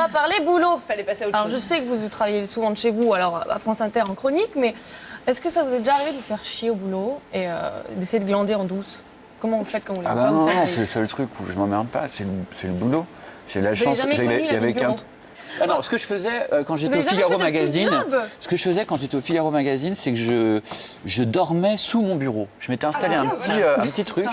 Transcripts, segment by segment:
va parler boulot. Fallait passer à autre Alors, chose. je sais que vous travaillez souvent de chez vous, alors à France Inter en chronique, mais est-ce que ça vous est déjà arrivé de vous faire chier au boulot et d'essayer de glander en douce? Comment vous faites quand vous voulez Ah pas bah vous non, faire non, des- c'est le seul truc où je m'emmerde pas, c'est le boulot. J'ai la Vous chance. avez jamais connu la vie de bureau? Ah non, ce que je faisais quand j'étais avez au jamais Figaro fait de petits Magazine, jobs? ce que je faisais quand j'étais au Figaro Magazine, c'est que je dormais sous mon bureau. Je m'étais installé un petit truc.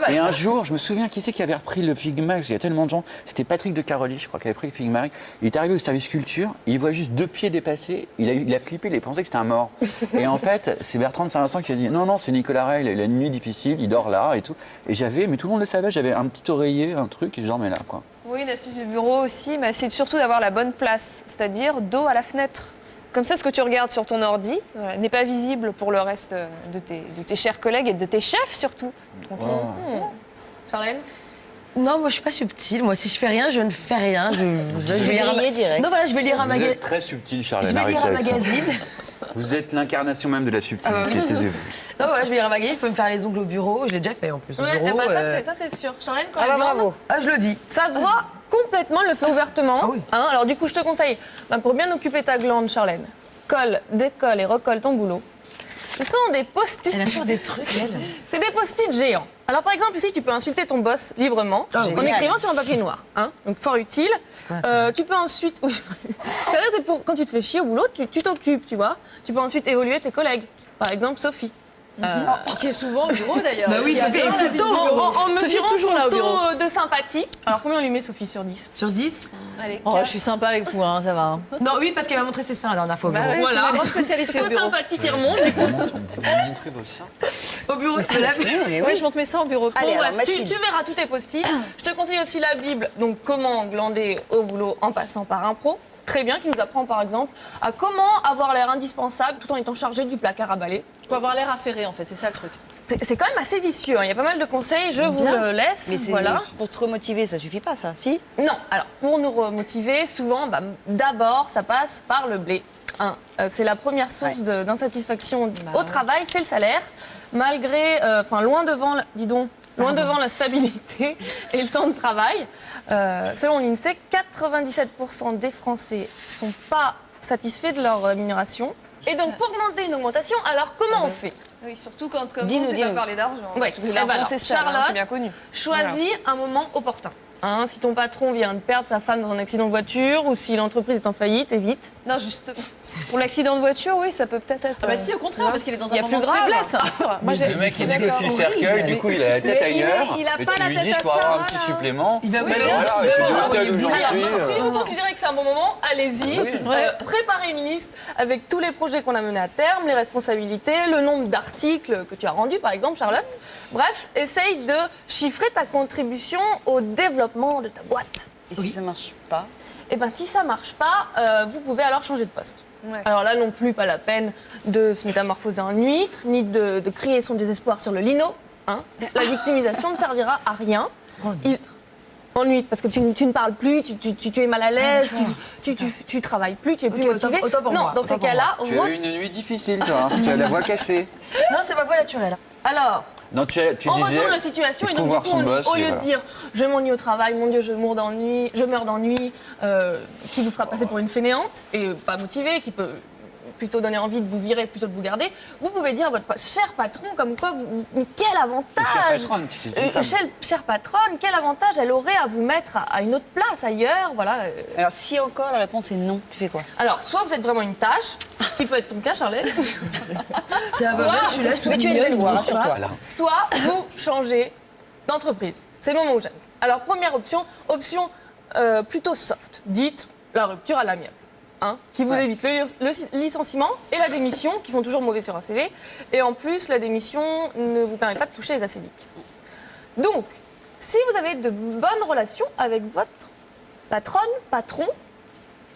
Et un jour, je me souviens qui c'est qui avait repris le Figmag, parce qu'il y a tellement de gens. C'était Patrick de Caroli, je crois, qui avait pris le Figmag. Il est arrivé au service culture, il voit juste 2 pieds dépassés. Il a flippé, il a pensé que c'était un mort. Et en fait, c'est Bertrand de Saint-Vincent qui a dit non, c'est Nicolas Ray, il a une nuit difficile, il dort là et tout. Et mais tout le monde le savait, j'avais un petit oreiller, un truc, et je dormais là, quoi. Oui, une astuce du bureau aussi, mais c'est surtout d'avoir la bonne place, c'est-à-dire dos à la fenêtre. Comme ça, ce que tu regardes sur ton ordi n'est pas visible pour le reste de tes chers collègues et de tes chefs surtout. Donc, Charlène? Non, moi je suis pas subtile. Moi, si je fais rien, je ne fais rien. Je vais lire griller direct. Non, voilà, je vais lire un Vous magazine. êtes très subtil, Je Charlène, vais lire un arrêtez avec ça. magazine. Vous êtes l'incarnation même de la subtilité, taisez-vous. Non, voilà, je vais lire un magazine. Je peux me faire les ongles au bureau. Je l'ai déjà fait en plus. Au Ouais, bureau. ça c'est sûr. Charlène, quand Ah elle bah glande, bravo. Ah, je le dis. ça se voit complètement, elle le fait ouvertement. Ah oui. Hein, alors du coup, je te conseille, pour bien occuper ta glande, Charlène, colle, décolle et recolle ton boulot. Ce sont des post-it. Elle a toujours des trucs, elle. C'est des post-it géants. Alors par exemple, ici, tu peux insulter ton boss librement en Génial. écrivant sur un papier noir. Hein, donc fort utile. quoi l'intérêt Tu peux ensuite... Oui. C'est vrai, c'est pour quand tu te fais chier au boulot, tu t'occupes, tu vois. Tu peux ensuite évoluer tes collègues. Par exemple, Sophie. Qui est souvent au bureau d'ailleurs. Bah oui, Qui a Sophie est bien tout la le vie temps de au bureau. En Sophie est mesurant toujours son là au taux bureau. de sympathie. Alors combien on lui met, Sophie, sur 10? Sur 10. Allez, Oh, je suis sympa avec vous, hein, ça va. hein. Non, oui, parce qu'elle m'a montré ses seins la dernière fois au bureau. Bah ouais, Voilà. c'est ma grande spécialité au Taux de bureau. sympathie qui remonte. Vous montrez vos seins. Au bureau, c'est la Oui, je monte mes seins au bureau. Bon, Allez, alors, bref, tu Mathilde. verras tous tes post-it. Je te conseille aussi la Bible, donc comment glander au boulot en passant par un pro. Très bien, qui nous apprend par exemple à comment avoir l'air indispensable tout en étant chargé du placard à balai. Faut avoir l'air affairé en fait, c'est ça le truc. C'est quand même assez vicieux, hein. Il y a pas mal de conseils, je vous le laisse. Mais c'est Voilà. pour te remotiver, ça suffit pas, ça, si? Non, alors pour nous remotiver, souvent, d'abord, ça passe par le blé. Hein, c'est la première source d'insatisfaction au travail, c'est le salaire. Malgré, loin devant, loin devant la stabilité et le temps de travail. Selon l'INSEE, 97% des Français ne sont pas satisfaits de leur rémunération. Et donc, pour demander une augmentation, alors comment on fait? Oui, surtout quand comme Dis-nous, on ne sait pas dis-nous. parler d'argent. Ouais. Parce que Eh ben l'argent, alors, c'est ça, Charlotte, c'est bien connu. Choisis un moment opportun. Hein, si ton patron vient de perdre sa femme dans un accident de voiture ou si l'entreprise est en faillite, évite. Non, juste pour l'accident de voiture, oui, ça peut peut-être être. Ah bah si, au contraire, parce qu'il est dans Il y un a plus moment de grave. faiblesse. Moi, Le mec il négocie le cercueil, du coup il a la tête Mais il ailleurs. a et pas tu la lui tête dis à je pourrais ça, avoir un petit voilà. supplément. Il va Et bien voilà, sûr. et tu dis au stade où j'en Alors, si suis. vous considérez que c'est un bon moment, allez-y. Préparez une liste avec tous les projets qu'on a menés à terme, les responsabilités, le nombre d'articles que tu as rendus, par exemple, Charlotte. Bref, essaye de chiffrer ta contribution au développement de ta boîte. Et si ça marche pas? Et bien, si ça marche pas, vous pouvez alors changer de poste. Ouais. Alors là non plus, pas la peine de se métamorphoser en huître, ni de crier son désespoir sur le lino. Hein. La victimisation ne servira à rien. En huître, parce que tu ne parles plus, tu es mal à l'aise, tu travailles plus, tu es plus Ok, motivé. autant pour non, moi, dans autant ces pour cas-là, Tu as eu une nuit difficile toi, tu as la voix cassée. Non, c'est ma voix naturelle. Alors, Non, tu on disais, retourne la situation il et faut donc voir du coup, son boss. au et lieu de voilà. dire je m'ennuie au travail, mon Dieu, je meurs d'ennui, qui vous fera passer pour une fainéante et pas motivée, qui peut plutôt donner envie de vous virer plutôt que de vous garder, vous pouvez dire à votre cher patron comme quoi, quel avantage, Chère patronne, c'est une femme. chère patronne, quel avantage elle aurait à vous mettre à une autre place ailleurs, voilà. Alors, si encore la réponse est non, tu fais quoi? Alors, soit vous êtes vraiment une tâche, ce qui peut être ton cas, Charlotte, je suis là, je Mais tu as une belle voix, rassure-toi. soit vous changez d'entreprise. C'est le moment où j'aime. Alors, première option plutôt soft, dite la rupture à l'amiable. Hein, qui vous évite le licenciement et la démission, qui font toujours mauvais sur un CV. Et en plus, la démission ne vous permet pas de toucher les acédiques. Donc, si vous avez de bonnes relations avec votre patron,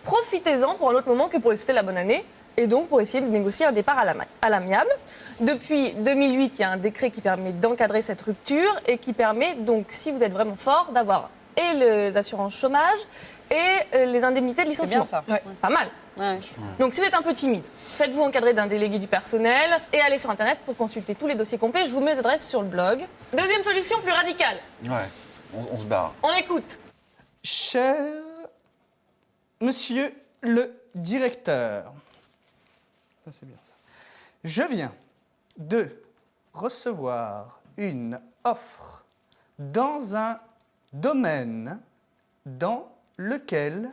profitez-en pour un autre moment que pour lui souhaiter la bonne année et donc pour essayer de négocier un départ à l'amiable. Depuis 2008, il y a un décret qui permet d'encadrer cette rupture et qui permet donc, si vous êtes vraiment fort, d'avoir et les assurances chômage et les indemnités de licenciement. bien ça. Ouais, pas mal. Ouais. Donc si vous êtes un peu timide, faites-vous encadrer d'un délégué du personnel et allez sur Internet pour consulter tous les dossiers complets. Je vous mets les adresses sur le blog. Deuxième solution, plus radicale. Ouais, on se barre. On écoute. Cher monsieur le directeur. Ça, c'est bien ça. Je viens de recevoir une offre dans un domaine dans lequel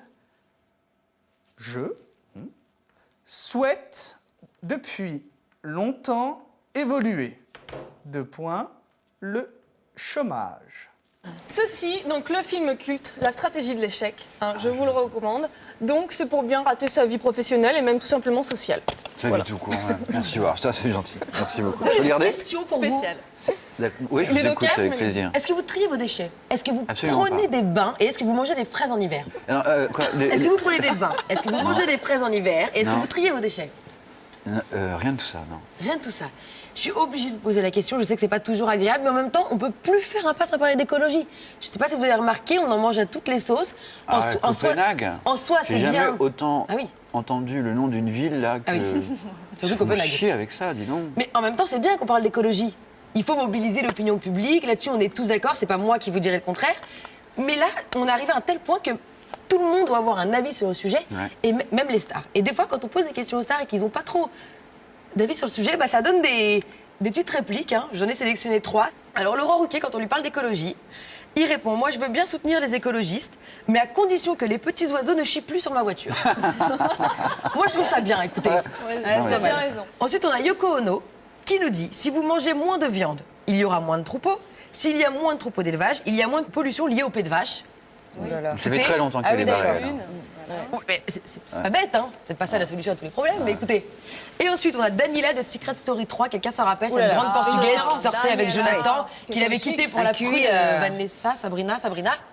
je souhaite depuis longtemps évoluer. Le chômage. Ceci, donc le film culte, La stratégie de l'échec, je vous le recommande. Donc c'est pour bien rater sa vie professionnelle et même tout simplement sociale. Ça vit tout court. Ouais. Merci, alors ça c'est gentil. Merci beaucoup. Vous regardez? Question pour vous. Spécial. Oui, je vous Les écoute dockers, avec mais- plaisir. Est-ce que vous triez vos déchets? Est-ce que vous Absolument prenez pas. des bains? Et est-ce que vous mangez des fraises en hiver? Alors, quoi, Est-ce que vous prenez des bains? Est-ce que vous mangez des fraises en hiver? Et est-ce que Non. vous triez vos déchets? Rien de tout ça, non. Rien de tout ça. Je suis obligée de vous poser la question, je sais que c'est pas toujours agréable, mais en même temps, on peut plus faire impasse à parler d'écologie. Je sais pas si vous avez remarqué, on en mange à toutes les sauces. Copenhague. en soi, c'est J'ai bien. jamais autant Ah oui. entendu le nom d'une ville là que. Ah oui. Je Surtout me Copenhague. chier avec ça, dis donc. Mais en même temps, c'est bien qu'on parle d'écologie. Il faut mobiliser l'opinion publique. Là-dessus, on est tous d'accord. C'est pas moi qui vous dirai le contraire. Mais là, on est arrivé à un tel point que tout le monde doit avoir un avis sur le sujet, Ouais. et même les stars. Et des fois, quand on pose des questions aux stars et qu'ils n'ont pas trop d'avis sur le sujet, bah, ça donne des petites répliques. J'en ai sélectionné 3. Alors, Laurent Ruquier, quand on lui parle d'écologie, il répond: moi, je veux bien soutenir les écologistes, mais à condition que les petits oiseaux ne chient plus sur ma voiture. Moi, je trouve ça bien, écoutez. Tu as bien raison. Ensuite, on a Yoko Ono qui nous dit: si vous mangez moins de viande, il y aura moins de troupeaux. S'il y a moins de troupeaux d'élevage, il y a moins de pollution liée aux pets de vache. Oh là là. Ça fait très longtemps qu'elle oui, est d'accord. barrée. Une. Oui, mais c'est pas bête, hein. C'est pas ça la solution à tous les problèmes, mais écoutez. Et ensuite, on a Daniela de Secret Story 3. Quelqu'un s'en rappelle, cette là là. grande portugaise Ah, qui sortait avec Daniela. Jonathan, Quelle qu'il avait magique. quitté pour Un la QI, pluie. Vanessa, Sabrina.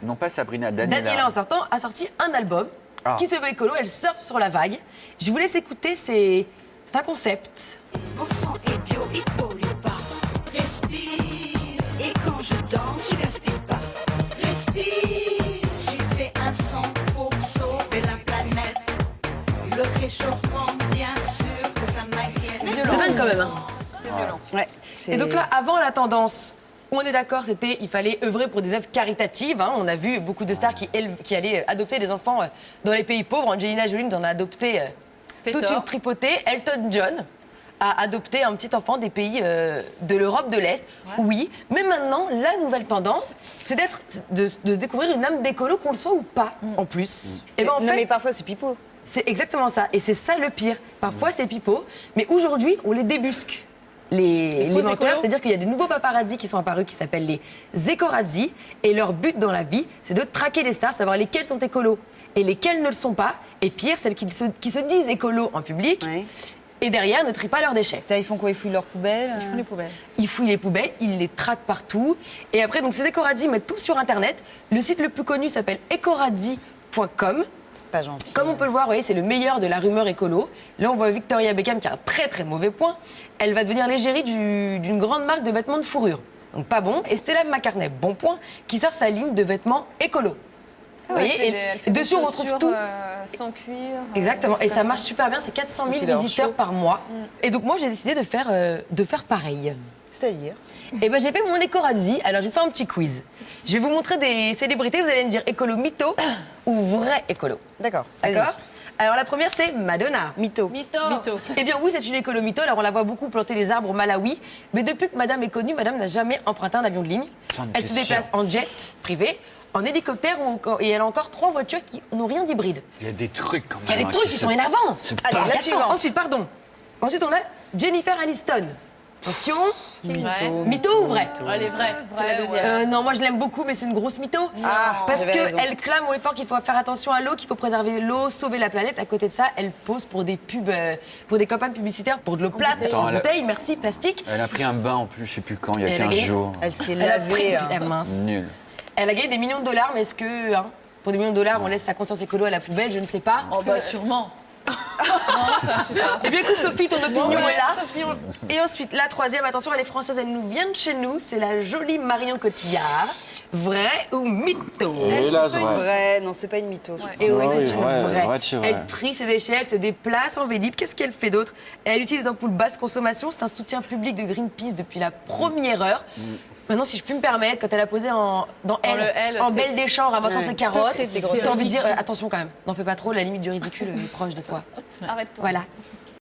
Non pas Sabrina, Daniela, Daniela. en sortant, a sorti un album Ah. qui se veut écolo. Elle surfe sur la vague. Je vous laisse écouter, c'est un concept. Mon sang est bio, il pollue pas. Respire. Et quand je danse, je respire pas. Respire. J'ai fait un son pour sauver la planète. Le réchauffement, bien sûr que ça m'inquiète. C'est dingue quand même, hein. C'est violent. Ouais, c'est- Et donc là, avant la tendance, on est d'accord, c'était il fallait œuvrer pour des œuvres caritatives. On a vu beaucoup de stars qui allaient adopter des enfants dans les pays pauvres. Angelina Jolie nous en a adopté toute Pléthore. une tripotée. Elton John a adopté un petit enfant des pays de l'Europe de l'Est. Oui, mais maintenant, la nouvelle tendance, c'est de se découvrir une âme d'écolo, qu'on le soit ou pas, en plus. Et ben en non, fait, mais parfois c'est pipeau. c'est exactement ça. Et c'est ça le pire. Parfois, c'est pipeau. Mais aujourd'hui, on les débusque. Les faux menteurs, écolos. c'est-à-dire qu'il y a des nouveaux paparazzi qui sont apparus qui s'appellent les écorazzi. Et leur but dans la vie, c'est de traquer les stars, savoir lesquels sont écolos et lesquels ne le sont pas. Et pire, celles qui se disent écolos en public Ouais. et derrière ne trient pas leurs déchets. Ça, ils font quoi? Ils fouillent leurs poubelles? Les poubelles. Ils fouillent les poubelles, ils les traquent partout. Et après, donc ces écorazzi mettent tout sur Internet. Le site le plus connu s'appelle ecorazzi.com. C'est pas gentil. Comme on peut le voir, vous voyez, c'est le meilleur de la rumeur écolo. Là, on voit Victoria Beckham qui a un très très mauvais point. Elle va devenir l'égérie d'une grande marque de vêtements de fourrure. Donc pas bon. Et Stella McCartney, bon point, qui sort sa ligne de vêtements écolo. Vous voyez, et dessus on retrouve tout. Sans cuir. Exactement. Et ça comme marche super bien. C'est 400 000 Puis leur visiteurs show. par mois. Et donc moi, j'ai décidé de faire pareil. C'est-à-dire? Et ben j'ai fait mon écorazzi. Alors je vais faire un petit quiz. Je vais vous montrer des célébrités. Vous allez me dire écolo mytho ou vrai écolo. D'accord. vas-y. D'accord? Alors la première, c'est Madonna. Mytho. Mytho. Mytho. Eh bien oui, c'est une écolomytho. Alors on la voit beaucoup planter les arbres au Malawi. Mais depuis que Madame est connue, Madame n'a jamais emprunté un avion de ligne. J'en Elle étais se déplace sûr. en jet privé, en hélicoptère et elle a encore 3 voitures qui n'ont rien d'hybride. Il y a des trucs quand même. Il y a des hein, trucs qui sont énervants. c'est Allez, pas- la Attends, suivante. Ensuite, pardon. Ensuite, on a Jennifer Aniston. Attention, Mytho. mytho ou vrai? Elle est vraie. C'est la deuxième. Non, moi je l'aime beaucoup, mais c'est une grosse mytho. Ah, Parce j'avais raison. qu'elle clame haut et fort qu'il faut faire attention à l'eau, qu'il faut préserver l'eau, sauver la planète. À côté de ça, elle pose pour des pubs, pour des campagnes publicitaires, pour de l'eau plate, bouteille. en Attends, bouteille, merci, plastique. Elle a pris un bain en plus, je sais plus quand, il y a Elle a 15 gagné. jours. Elle s'est Elle a pris, lavée. hein. ah, mince. Nul. Elle a gagné des millions de dollars, mais est-ce que, pour des millions de dollars, on laisse sa conscience écolo à la poubelle? Je ne sais pas. Oh bah sûrement. Eh bien, écoute, Sophie, ton opinion est là. Sophie, on- Et ensuite, la troisième, attention, elle est française, elle nous vient de chez nous, c'est la jolie Marion Cotillard. Vrai ou mytho? Hélas, Vrai, non, c'est pas une mytho. Et oui, Oui, c'est une vrai, vraie. vrai, c'est vrai. Elle trie ses déchets, elle se déplace en vélib. Qu'est-ce qu'elle fait d'autre? Elle utilise des ampoules basse consommation. C'est un soutien public de Greenpeace depuis la première heure. Maintenant, si je puis me permettre, quand elle a posé dans Elle, le Elle, en c'était- belle des champs, ramassant ses carottes, C'était t'as envie de grotesque. dire attention quand même, n'en fais pas trop, la limite du ridicule est proche des fois. Arrête-toi. Voilà.